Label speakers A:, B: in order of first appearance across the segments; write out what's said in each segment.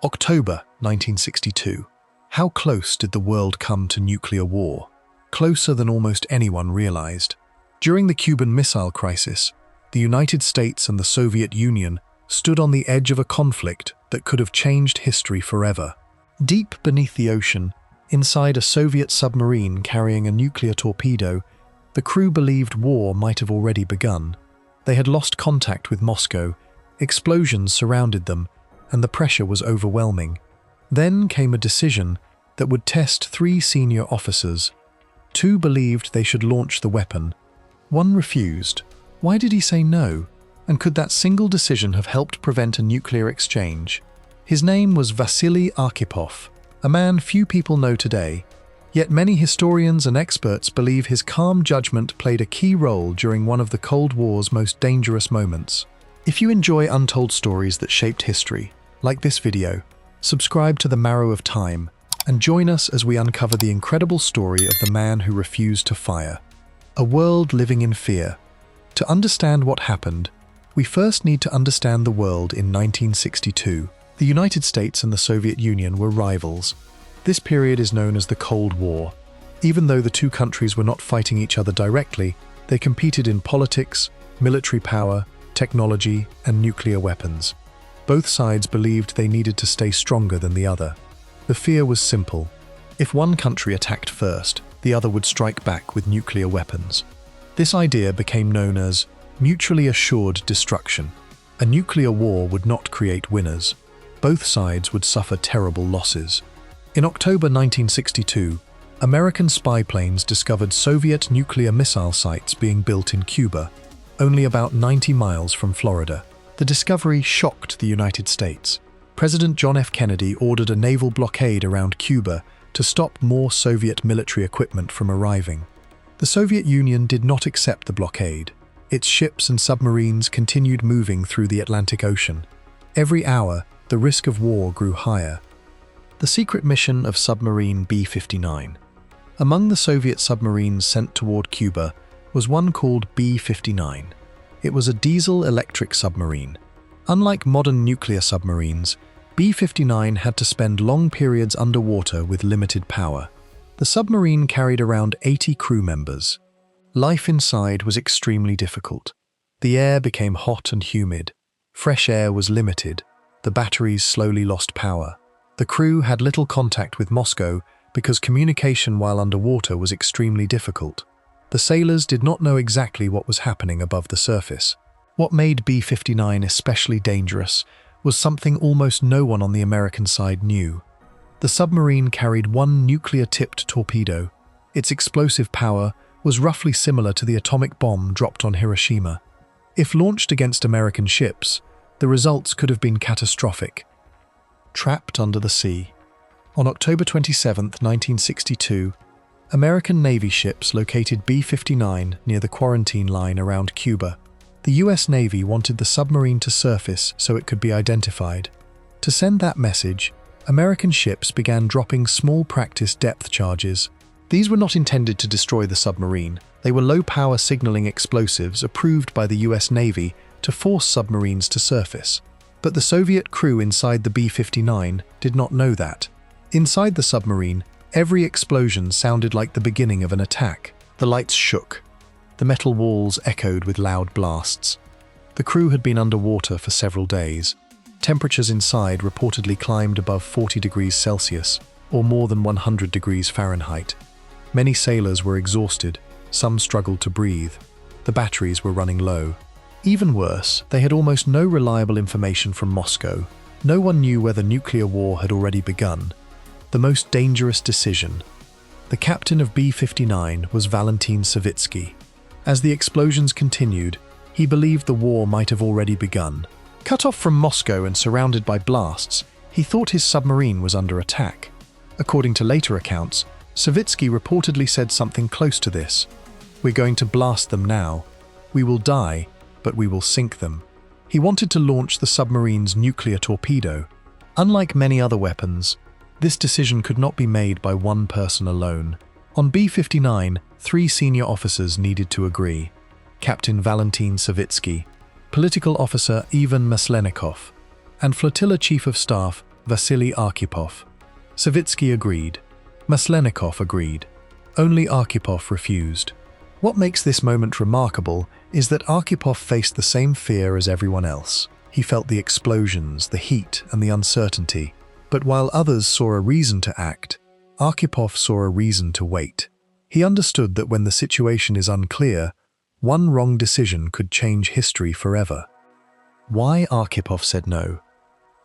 A: October 1962. How close did the world come to nuclear war? Closer than almost anyone realized. During the Cuban Missile Crisis, the United States and the Soviet Union stood on the edge of a conflict that could have changed history forever. Deep beneath the ocean, inside a Soviet submarine carrying a nuclear torpedo, the crew believed war might have already begun. They had lost contact with Moscow, explosions surrounded them, and the pressure was overwhelming. Then came a decision that would test 3 senior officers. 2 believed they should launch the weapon. 1 refused. Why did he say no? And could that single decision have helped prevent a nuclear exchange? His name was Vasili Arkhipov, a man few people know today. Yet many historians and experts believe his calm judgment played a key role during one of the Cold War's most dangerous moments. If you enjoy untold stories that shaped history, like this video, subscribe to the Marrow of Time and join us as we uncover the incredible story of the man who refused to fire. A world living in fear. To understand what happened, we first need to understand the world in 1962. The United States and the Soviet Union were rivals. This period is known as the Cold War. Even though the 2 countries were not fighting each other directly, they competed in politics, military power, technology, and nuclear weapons. Both sides believed they needed to stay stronger than the other. The fear was simple. If one country attacked first, the other would strike back with nuclear weapons. This idea became known as mutually assured destruction. A nuclear war would not create winners. Both sides would suffer terrible losses. In October 1962, American spy planes discovered Soviet nuclear missile sites being built in Cuba, only about 90 miles from Florida. The discovery shocked the United States. President John F. Kennedy ordered a naval blockade around Cuba to stop more Soviet military equipment from arriving. The Soviet Union did not accept the blockade. Its ships and submarines continued moving through the Atlantic Ocean. Every hour, the risk of war grew higher. The secret mission of submarine B-59. Among the Soviet submarines sent toward Cuba was one called B-59. It was a diesel-electric submarine. Unlike modern nuclear submarines, B-59 had to spend long periods underwater with limited power. The submarine carried around 80 crew members. Life inside was extremely difficult. The air became hot and humid. Fresh air was limited. The batteries slowly lost power. The crew had little contact with Moscow because communication while underwater was extremely difficult. The sailors did not know exactly what was happening above the surface. What made B-59 especially dangerous was something almost no one on the American side knew. The submarine carried 1 nuclear-tipped torpedo. Its explosive power was roughly similar to the atomic bomb dropped on Hiroshima. If launched against American ships, the results could have been catastrophic. Trapped under the sea. On October 27, 1962, American Navy ships located B-59 near the quarantine line around Cuba. The US Navy wanted the submarine to surface so it could be identified. To send that message, American ships began dropping small practice depth charges. These were not intended to destroy the submarine. They were low-power signaling explosives approved by the US Navy to force submarines to surface. But the Soviet crew inside the B-59 did not know that. Inside the submarine, every explosion sounded like the beginning of an attack. The lights shook. The metal walls echoed with loud blasts. The crew had been underwater for several days. Temperatures inside reportedly climbed above 40 degrees Celsius, or more than 100 degrees Fahrenheit. Many sailors were exhausted. Some struggled to breathe. The batteries were running low. Even worse, they had almost no reliable information from Moscow. No one knew whether nuclear war had already begun. The most dangerous decision. The captain of B-59 was Valentin Savitsky. As the explosions continued, he believed the war might have already begun. Cut off from Moscow and surrounded by blasts, he thought his submarine was under attack. According to later accounts, Savitsky reportedly said something close to this. "We're going to blast them now. We will die, but we will sink them." He wanted to launch the submarine's nuclear torpedo. Unlike many other weapons, this decision could not be made by one person alone. On B-59, 3 senior officers needed to agree. Captain Valentin Savitsky, Political Officer Ivan Maslenikov, and Flotilla Chief of Staff Vasili Arkhipov. Savitsky agreed. Maslenikov agreed. Only Arkhipov refused. What makes this moment remarkable is that Arkhipov faced the same fear as everyone else. He felt the explosions, the heat, and the uncertainty. But while others saw a reason to act, Arkhipov saw a reason to wait. He understood that when the situation is unclear, one wrong decision could change history forever. Why Arkhipov said no?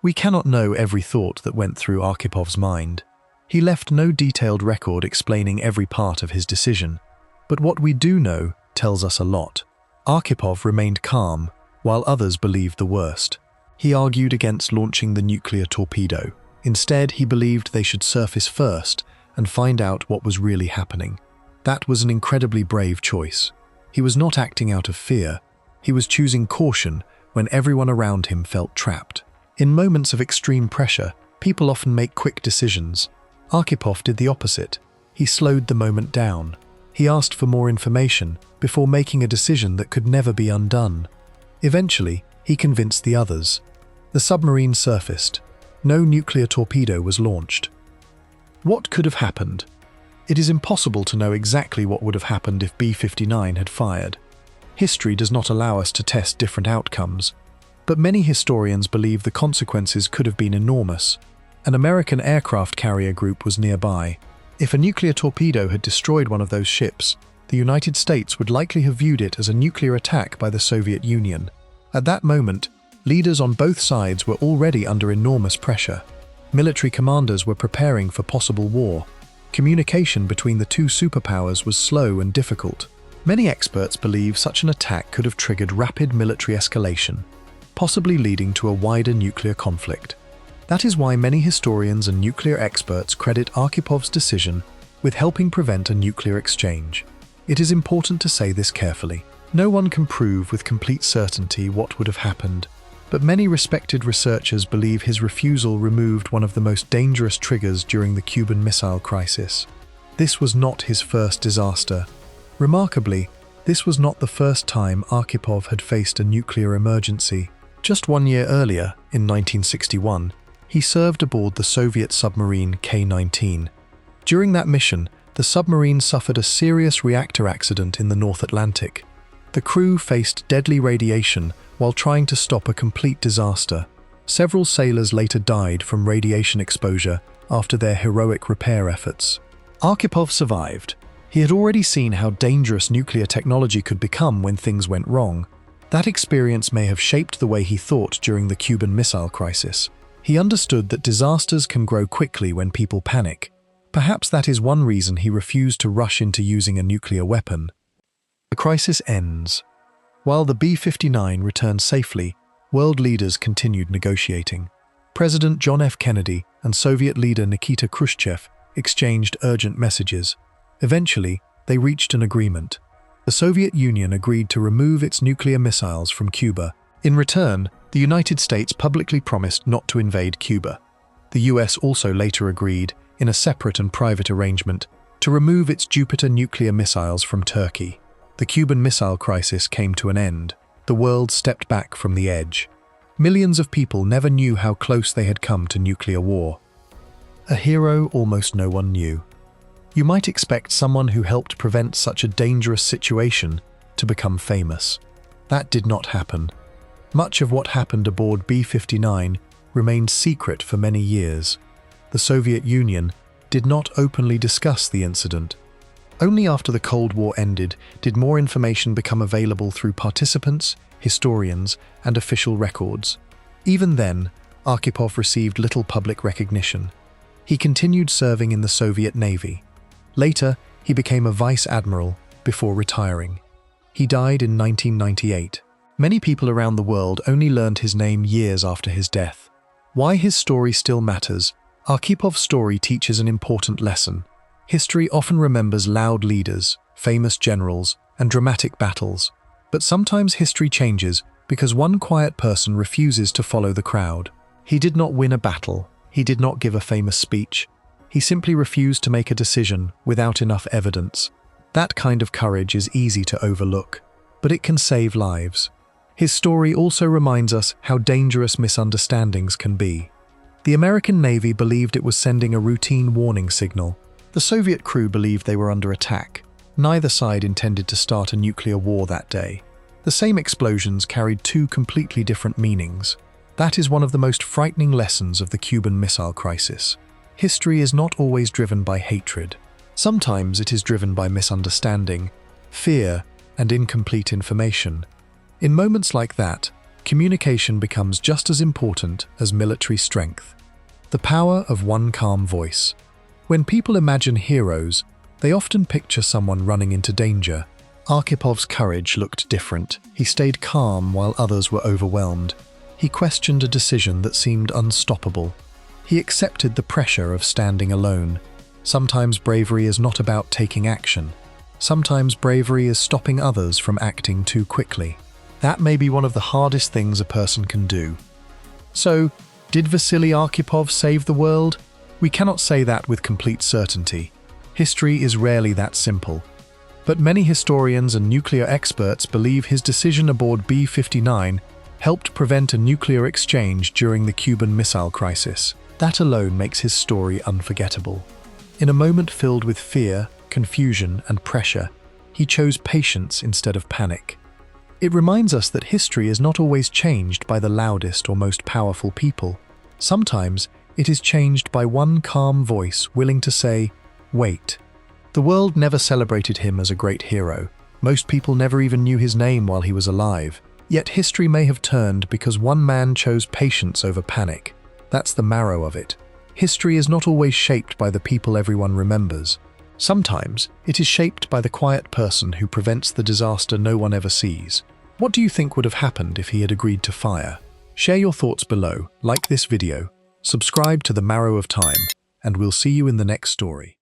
A: We cannot know every thought that went through Arkhipov's mind. He left no detailed record explaining every part of his decision. But what we do know tells us a lot. Arkhipov remained calm, while others believed the worst. He argued against launching the nuclear torpedo. Instead, he believed they should surface first and find out what was really happening. That was an incredibly brave choice. He was not acting out of fear. He was choosing caution when everyone around him felt trapped. In moments of extreme pressure, people often make quick decisions. Arkhipov did the opposite. He slowed the moment down. He asked for more information before making a decision that could never be undone. Eventually, he convinced the others. The submarine surfaced. No nuclear torpedo was launched. What could have happened? It is impossible to know exactly what would have happened if B-59 had fired. History does not allow us to test different outcomes, but many historians believe the consequences could have been enormous. An American aircraft carrier group was nearby. If a nuclear torpedo had destroyed one of those ships, the United States would likely have viewed it as a nuclear attack by the Soviet Union. At that moment, leaders on both sides were already under enormous pressure. Military commanders were preparing for possible war. Communication between the two superpowers was slow and difficult. Many experts believe such an attack could have triggered rapid military escalation, possibly leading to a wider nuclear conflict. That is why many historians and nuclear experts credit Arkhipov's decision with helping prevent a nuclear exchange. It is important to say this carefully. No one can prove with complete certainty what would have happened, but many respected researchers believe his refusal removed one of the most dangerous triggers during the Cuban Missile Crisis. This was not his first disaster. Remarkably, this was not the first time Arkhipov had faced a nuclear emergency. Just 1 year earlier, in 1961, he served aboard the Soviet submarine K-19. During that mission, the submarine suffered a serious reactor accident in the North Atlantic. The crew faced deadly radiation while trying to stop a complete disaster. Several sailors later died from radiation exposure after their heroic repair efforts. Arkhipov survived. He had already seen how dangerous nuclear technology could become when things went wrong. That experience may have shaped the way he thought during the Cuban Missile Crisis. He understood that disasters can grow quickly when people panic. Perhaps that is one reason he refused to rush into using a nuclear weapon. The crisis ends. While the B-59 returned safely, world leaders continued negotiating. President John F. Kennedy and Soviet leader Nikita Khrushchev exchanged urgent messages. Eventually, they reached an agreement. The Soviet Union agreed to remove its nuclear missiles from Cuba. In return, the United States publicly promised not to invade Cuba. The US also later agreed, in a separate and private arrangement, to remove its Jupiter nuclear missiles from Turkey. The Cuban Missile Crisis came to an end. The world stepped back from the edge. Millions of people never knew how close they had come to nuclear war. A hero almost no one knew. You might expect someone who helped prevent such a dangerous situation to become famous. That did not happen. Much of what happened aboard B-59 remained secret for many years. The Soviet Union did not openly discuss the incident. Only after the Cold War ended did more information become available through participants, historians, and official records. Even then, Arkhipov received little public recognition. He continued serving in the Soviet Navy. Later, he became a vice admiral before retiring. He died in 1998. Many people around the world only learned his name years after his death. Why his story still matters? Arkhipov's story teaches an important lesson. History often remembers loud leaders, famous generals, and dramatic battles. But sometimes history changes because one quiet person refuses to follow the crowd. He did not win a battle. He did not give a famous speech. He simply refused to make a decision without enough evidence. That kind of courage is easy to overlook, but it can save lives. His story also reminds us how dangerous misunderstandings can be. The American Navy believed it was sending a routine warning signal. The Soviet crew believed they were under attack. Neither side intended to start a nuclear war that day. The same explosions carried two completely different meanings. That is one of the most frightening lessons of the Cuban Missile Crisis. History is not always driven by hatred. Sometimes it is driven by misunderstanding, fear, and incomplete information. In moments like that, communication becomes just as important as military strength. The power of one calm voice. When people imagine heroes, they often picture someone running into danger. Archipov's courage looked different. He stayed calm while others were overwhelmed. He questioned a decision that seemed unstoppable. He accepted the pressure of standing alone. Sometimes bravery is not about taking action. Sometimes bravery is stopping others from acting too quickly. That may be one of the hardest things a person can do. So, did Vasili Arkhipov save the world? We cannot say that with complete certainty. History is rarely that simple. But many historians and nuclear experts believe his decision aboard B-59 helped prevent a nuclear exchange during the Cuban Missile Crisis. That alone makes his story unforgettable. In a moment filled with fear, confusion, and pressure, he chose patience instead of panic. It reminds us that history is not always changed by the loudest or most powerful people. Sometimes it is changed by one calm voice willing to say, "Wait." The world never celebrated him as a great hero. Most people never even knew his name while he was alive. Yet history may have turned because one man chose patience over panic. That's the marrow of it. History is not always shaped by the people everyone remembers. Sometimes it is shaped by the quiet person who prevents the disaster no one ever sees. What do you think would have happened if he had agreed to fire? Share your thoughts below, like this video, subscribe to the Marrow of Time, and we'll see you in the next story.